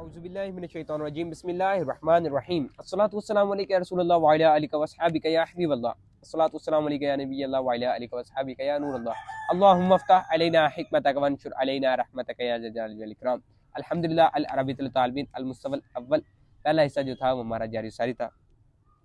औज़ुबिल्लाहि मिनश्शैतानिर्रजीम बिस्मिल्लाहिर्रहमानिर्रहीम अस्सलातु वस्सलामु अलैका या रसूलल्लाह व अला आलिका व अस्हाबिका या हबीबल्लाह अस्सलातु वस्सलामु अलैका या नबियल्लाह व अला आलिका व अस्हाबिका या नूरल्लाह अल्लाहुम्मा इफ्तह अलैना हिकमतक वंशुर अलैना रहमतक या ज़ल जलाल वल इकराम। अल्हम्दुलिल्लाह अल अरबिय्युल तालिबीन अल मुस्तवल अव्वल। पहला हिस्सा जो था वो हमारा जारी सारी था।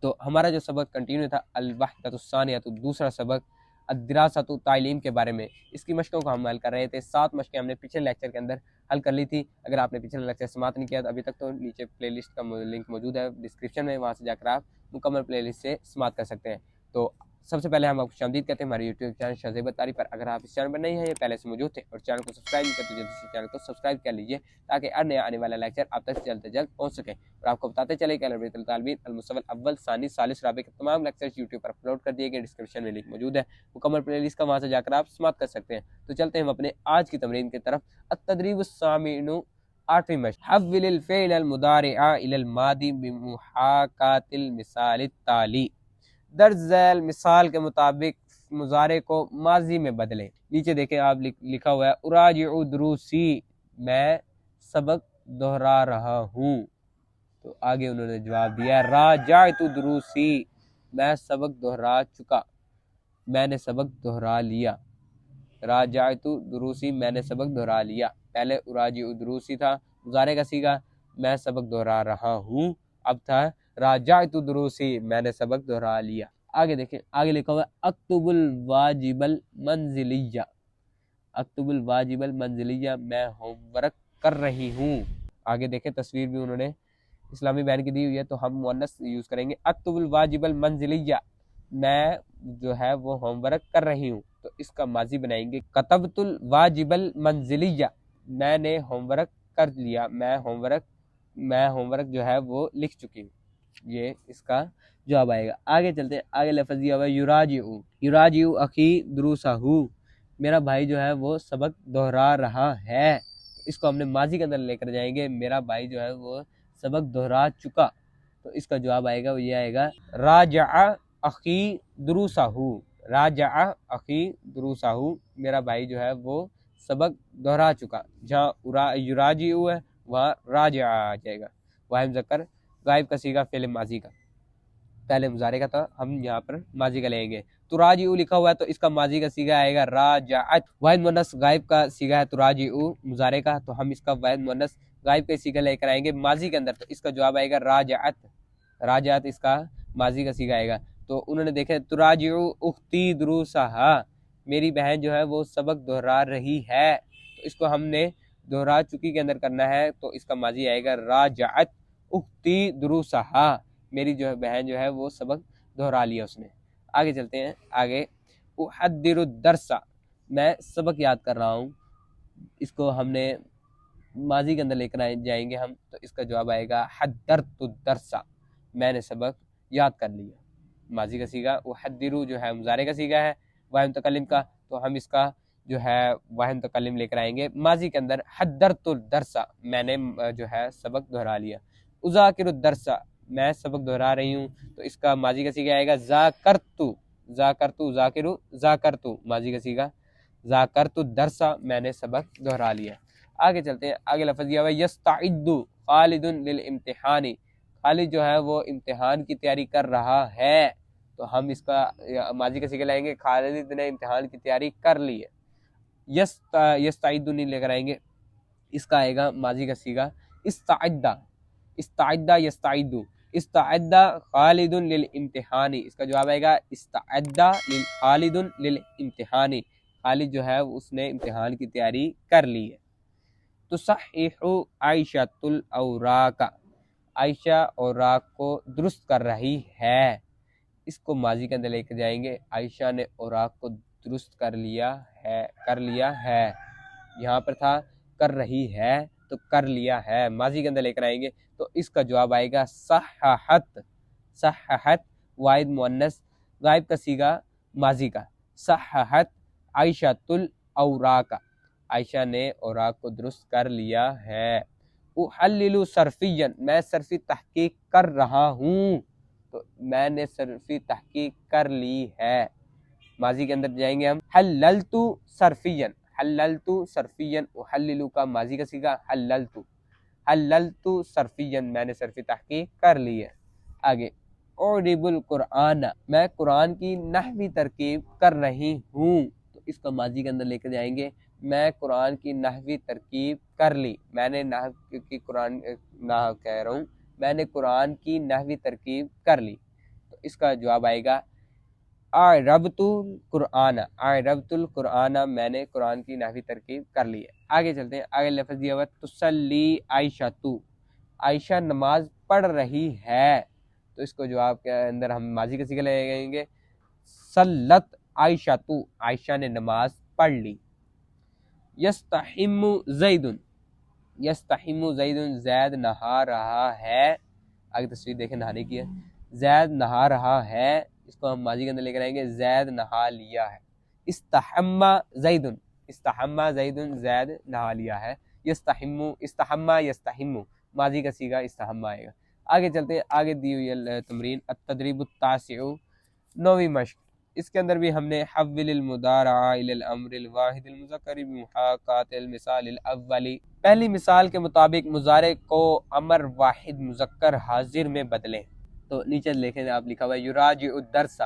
तो हमारा जो सबक कंटिन्यू था अल वहदतुस सानियतु, दूसरा सबक अद्दिरासतु तालीम के बारे में, इसकी मशकों को हम हल कर रहे थे। 7 मशकें हमने पिछले लेक्चर के अंदर हल कर ली थी। अगर आपने पिछले लेक्चर समाप्त नहीं किया तो अभी तक, तो नीचे प्लेलिस्ट का लिंक मौजूद है डिस्क्रिप्शन में, वहाँ से जाकर आप मुकम्मल प्लेलिस्ट से समाप्त कर सकते हैं। तो सबसे पहले हम आपको खुशामदीद कहते हैं हमारे यूट्यूब चैनल शाहज़ेब तारी पर। अगर आप इस चैनल पर नहीं हैं, ये पहले से मौजूद थे और चैनल को सब्सक्राइब नहीं करते, जल्दी से चैनल को सब्सक्राइब कर लीजिए ताकि हर नया आने वाला लेक्चर आप तक जल्द से जल्द पहुँच सके। और आपको बताते चले कि अल तालिबीन अल मुस्तवल अव्वल सानी सालिस राबे के तमाम लेक्चर्स यूट्यूब पर अपलोड कर दिए गए, डिस्क्रिप्शन में लिंक मौजूद है, मुकम्मल प्लेलिस्ट का, वहाँ से जाकर आप समाप्त कर सकते हैं। तो चलते हैं हम अपने आज की तमरीन की तरफ। अत-तदरीबुस सामिनु, 8वीं मशक, हव्विलिल फ़िअल मुदारिअ इलल मादी बिमुहाकातिल मिसाल ताली। दर्ज झैल मिसाल के मुताबिक मुजारे को माजी में बदलें। नीचे देखें आप लिखा हुआ है उराजिउ दुरूसी, मैं सबक दोहरा रहा हूँ। तो आगे उन्होंने जवाब दिया राजातु दुरूसी, मैं सबक दोहरा चुका, मैंने सबक दोहरा लिया। राजातु दुरूसी, मैंने सबक दोहरा लिया। पहले उराजिउ दुरूसी था मुजारे का सीगा, मैं सबक दोहरा रहा हूँ। अब था राजातु दुरूसी, मैंने सबक दोहरा लिया। आगे देखें, आगे लिखा हुआ है अक्तुबुल वाजिबल मंजिलिया। अक्तुबुल वाजिबल मंजिलिया, मैं होमवर्क कर रही हूँ। आगे देखें, तस्वीर भी उन्होंने इस्लामी बैन की दी हुई है, तो हम मुअन्नस यूज़ करेंगे। अक्तुबुल वाजिबल मंजिलिया, मैं जो है वो होमवर्क कर रही हूँ, तो इसका माजी बनाएंगे कतबतुल वाजिबल मंजिलिया, मैंने होमवर्क कर लिया, मैं होमवर्क जो है वो लिख चुकी हूँ। ये इसका जवाब आएगा। आगे चलते हैं, आगे लफ्ज़ दिया हुआ है युराजिउ अखी दुरूसहू, मेरा भाई जो है वो सबक दोहरा रहा है। इसको हमने माजी के अंदर लेकर जाएंगे, मेरा भाई जो है वो सबक दोहरा चुका, तो इसका जवाब आएगा वो ये आएगा राजअ अखी दुरूसहू। राजअ अखी दुरूसहू, मेरा भाई जो है वो सबक दोहरा चुका। जहाँ युराजिउ है वहाँ राजअ आ जाएगा। वाहिम ज़कर गायब का सीगा फ़िल माजी का, पहले मुजारे का था, हम यहाँ पर माजी का लेंगे। तुराजिउ लिखा हुआ है तो इसका माजी का सीगा आएगा राजअत। वाहिद मुअन्नस गायब का सीगा है तुराजिउ मुजारे का, तो हम इसका वाहिद मुअन्नस गायब का सीगा लेकर आएंगे माजी के अंदर, तो इसका जवाब आएगा राजअत। राजअत इसका माजी का सीगा आएगा। तो उन्होंने देखे तुराजिउ उख्ती दुरूसहा, मेरी बहन जो है वो सबक दोहरा रही है, तो इसको हमने दोहरा चुकी के अंदर करना है, तो इसका माजी आएगा राजअत उख्ती दुरूसहा, मेरी जो है बहन जो है वो सबक दोहरा लिया उसने। आगे चलते हैं, आगे उहद्दिरु दरसा, मैं सबक याद कर रहा हूँ, इसको हमने माजी के अंदर लेकर जाएंगे हम, तो इसका जवाब आएगा हद्दरतु दरसा, मैंने सबक याद कर लिया। माजी का सीगा, उहद्दिरु जो है मुजारे का सीगा है वाहिद मुतकल्लिम का, तो हम इसका जो है वाहिद मुतकल्लिम लेकर आएंगे माजी के अंदर। हद्दरतु दरसा, मैंने जो है सबक दोहरा लिया। उज़ाकिरु दरसा, मैं सबक दोहरा रही हूँ, तो इसका माजी का सीगा आएगा ज़ाकरतु। ज़ाकरतु ज़ाकिरु ज़ाकरतु, माजी का सीगा ज़ाकरतु दरसा, मैंने सबक दोहरा लिया। आगे चलते हैं, आगे लफ्ज़ दिया हुआ है यस्तइद्दु खालिदुन लिल इम्तिहानी, खालिद जो है वो इम्तिहान की तैयारी कर रहा है, तो हम इसका माजी का सीगा लाएंगे खालिद ने इम्तिहान की तैयारी कर ली है। यस्तइद्दु नहीं लेकर आएंगे, इसका आएगा माजी का सीगा इस्तइद्दा। इस्तइद्दा यस्तइद्दु, इस्तअद्दा खालिदुन लिल इम्तिहानी, इसका जवाब आएगा इस्तअद्दा लिल खालिदुन लिल इम्तिहानी, खालिद जो है उसने इम्तिहान की तैयारी कर ली है। तो सहीहु आयशातुल औराका, आयशा औराक को दुरुस्त कर रही है, इसको माजी के अंदर लेकर जाएंगे। आयशा ने औराक को दुरुस्त कर लिया है, यहाँ पर था कर रही है, तो कर लिया है, माजी के अंदर लेकर आएंगे, तो इसका जवाब आएगा सहाहत। सहाहत वाहिद मुअन्नस गायब का सीगा माजी का, सहाहत आयशातुल औराका, आयशा ने औराक को दुरुस्त कर लिया है। उहल्लिलु सर्फियन, मैं सर्फी तहकीक कर रहा हूँ, तो मैंने सर्फी तहकीक कर ली है, माजी के अंदर जाएंगे हम। हल्लल्तु सर्फियन, हल्लल्तु सर्फियन, उहल्लिलु का माजी का सीगा हल्लल्तु। حللتو صرفیاً میں نے صرفی تحقیق کر لی ہے۔ آگے اعرب القرآن میں قرآن کی نحوی ترکیب کر رہی ہوں، تو اس کو ماضی کے اندر لے کے جائیں گے، میں قرآن کی نحوی ترکیب کر لی، میں نے نحو کی قرآن نحو کہہ رہا ہوں، میں نے قرآن کی نحوی ترکیب کر لی، تو اس کا جواب آئے گا اعربت القرآن، اعربت القرآن میں نے قرآن کی نحوی ترکیب کر لی ہے۔ آگے چلتے ہیں، آگے لفظ دیا ہوا تصلی عائشہ تو، عائشہ نماز پڑھ رہی ہے، تو اس کو جواب کے اندر ہم ماضی کا صیغہ لے جائیں گے، صلت عائشہ تو، عائشہ نے نماز پڑھ لی۔ یستحم زید، یستحم زید زید نہا رہا ہے، آگے تصویر دیکھیں نہانے کی ہے، زید نہا رہا ہے، اس کو ہم ماضی کے اندر لے کر آئیں گے، زید نہا لیا ہے۔ استحم زید، استحم زید زید نہا لیا ہے، یستحم، استحم یستحم ماضی کا صیغہ استحم آئے گا۔ آگے چلتے ہیں، آگے دی ہوئی ہے تمرین التدریب التاسع، 9ویں مشق، اس کے اندر بھی ہم نے حول المضارع الی الامر الواحد المذکر بمحاکات المثال الاولی، پہلی مثال کے مطابق مضارع کو امر واحد مذکر حاضر میں بدلیں، تو نیچے لکھیں آپ لکھا ہوا ہے یراجع الدرس،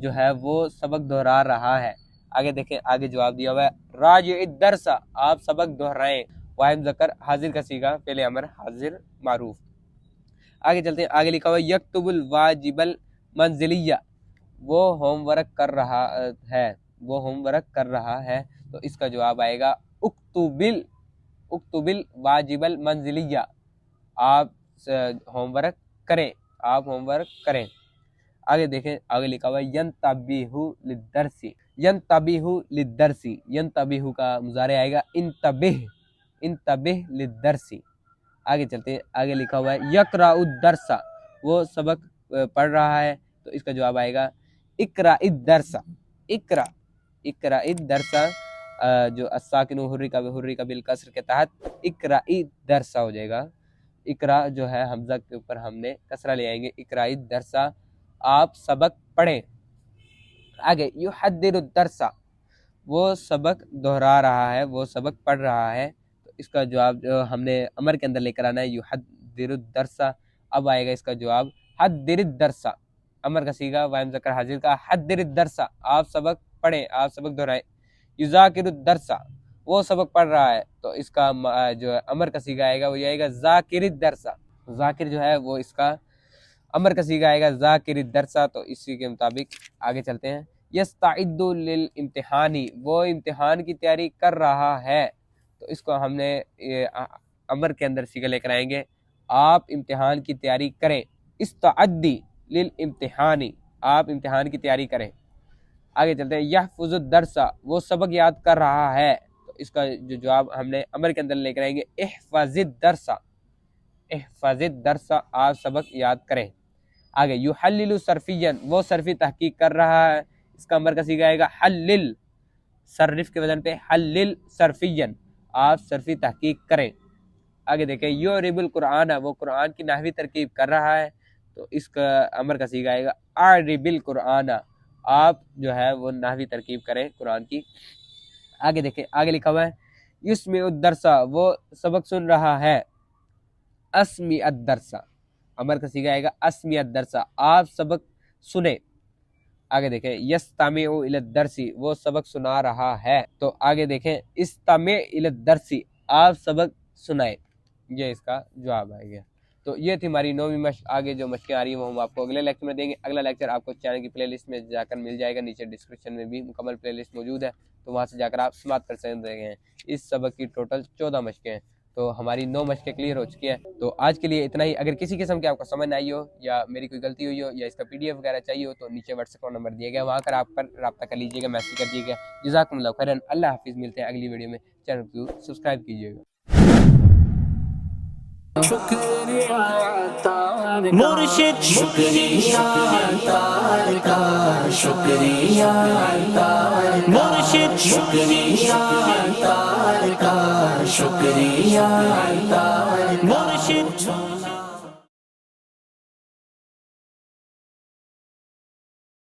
جو ہے وہ سبق دہرا رہا ہے۔ آگے دیکھیں، آگے جواب دیا ہوا ہے راجع الدرس، آپ سبق دہرائیں، واحد مذکر حاضر کا صیغہ فعل امر حاضر معروف۔ آگے چلتے ہیں، آگے لکھا ہوا ہے یکتب الواجب المنزلیہ، وہ ہوم ورک کر رہا ہے، وہ ہوم ورک کر رہا ہے، تو اس کا جواب آئے گا اکتب الواجب المنزلیہ، آپ ہوم ورک کریں، آپ ہوم ورک کریں۔ آگے دیکھیں، آگے لکھا ہوا ہے ینتبہ للدرس، ینتبہ للدرس، ینتبہ کا مضارع آئے گا انتبہ، انتبہ للدرس۔ آگے چلتے ہیں، آگے لکھا ہوا ہے یقرأ الدرس، وہ سبق پڑھ رہا ہے، تو اس کا جواب آئے گا اقرأ الدرس، اقرأ، اقرأ الدرس، جو الساکن حرک بالکسر کے تحت اقرأ الدرس ہو جائے گا، اقرأ جو ہے حمزہ کے اوپر ہم نے کسرہ لے آئیں گے، اقرأ الدرس، آپ سبق پڑھیں۔ آگے یحضر الدرس، وہ سبق دہرا رہا ہے، وہ سبق پڑھ رہا ہے، تو اس کا جواب جو ہم نے امر کے اندر لے کر آنا ہے یحضر الدرس، اب آئے گا اس کا جواب حضر الدرس، امر کا صیغہ واحد مذکر حاضر کا، حضر الدرس، آپ سبق پڑھیں، آپ سبق دہرائیں۔ یذاکر الدرس، وہ سبق پڑھ رہا ہے، تو اس کا جو امر کا صیغہ آئے گا وہ یہ آئے گا ذاکر الدرس، ذاکر جو ہے وہ اس کا امر کا صیغہ آئے گا ذاکر الدرس، تو اسی کے مطابق آگے چلتے ہیں۔ یستعد للامتحان، وہ امتحان کی تیاری کر رہا ہے، تو اس کو ہم نے امر کے اندر صیغہ لے کر آئیں گے، آپ امتحان کی تیاری کریں، استعدی للامتحان، آپ امتحان کی تیاری کریں۔ آگے چلتے ہیں، یحفظ الدرس، وہ سبق یاد کر رہا ہے، تو اس کا جو جواب ہم نے امر کے اندر لے کر آئیں گے احفظ الدرس، احفظ الدرس، آپ سبق یاد کریں۔ آگے یحلل صرفیا، وہ صرفی تحقیق کر رہا ہے، اس کا امر کا صیغہ آئے گا حلل، صرف کے وزن پہ حلل صرفیا، آپ صرفی تحقیق کریں۔ آگے دیکھیں یعرب القرآن، وہ قرآن کی نحوی ترکیب کر رہا ہے، تو اس کا امر کا صیغہ آئے گا اعرب القرآن، آپ جو ہے وہ نحوی ترکیب کریں قرآن کی۔ آگے دیکھیں، آگے لکھا ہوا ہے یسمع الدرس، وہ سبق سن رہا ہے، اسمع الدرس، امر کا صیغہ آئے گا اسمع الدرس، آپ سبق سنیں۔ آگے دیکھیں یستمع الی الدرس، وہ سبق سنا رہا ہے، تو آگے دیکھیں استمع الی الدرس، آپ سبق سنائیں، یہ اس کا جواب آئے گا۔ تو یہ تھی ہماری 9ویں مشق، آگے جو مشقیں آ رہی ہیں وہ ہم آپ کو اگلے لیکچر میں دیں گے۔ اگلا لیکچر آپ کو چینل کی پلے لسٹ میں جا کر مل جائے گا، نیچے ڈسکرپشن میں بھی مکمل پلے لسٹ موجود ہے، تو وہاں سے جا کر آپ سماعت کر سکتے ہیں۔ اس سبق کی ٹوٹل 14 مشقیں ہیں، تو ہماری 9 مشقیں کلیئر ہو چکی ہیں۔ تو آج کے لیے اتنا ہی، اگر کسی قسم کی آپ کو سمجھ نہ آئی ہو یا میری کوئی غلطی ہوئی ہو یا اس کا PDF وغیرہ چاہیے ہو، تو نیچے واٹس ایپ نمبر دیا گیا، وہاں کر آپ پر رابطہ کر لیجیے گا، میسج کر دیجیے گا۔ جزاکم اللہ خیرا، اللہ حافظ، ملتے ہیں اگلی ویڈیو میں، چینل کو سبسکرائب کیجیے گا۔ مرشد شکریہ تار کا، شکریہ مرشد شکریہ تار کا، شکریہ مرشد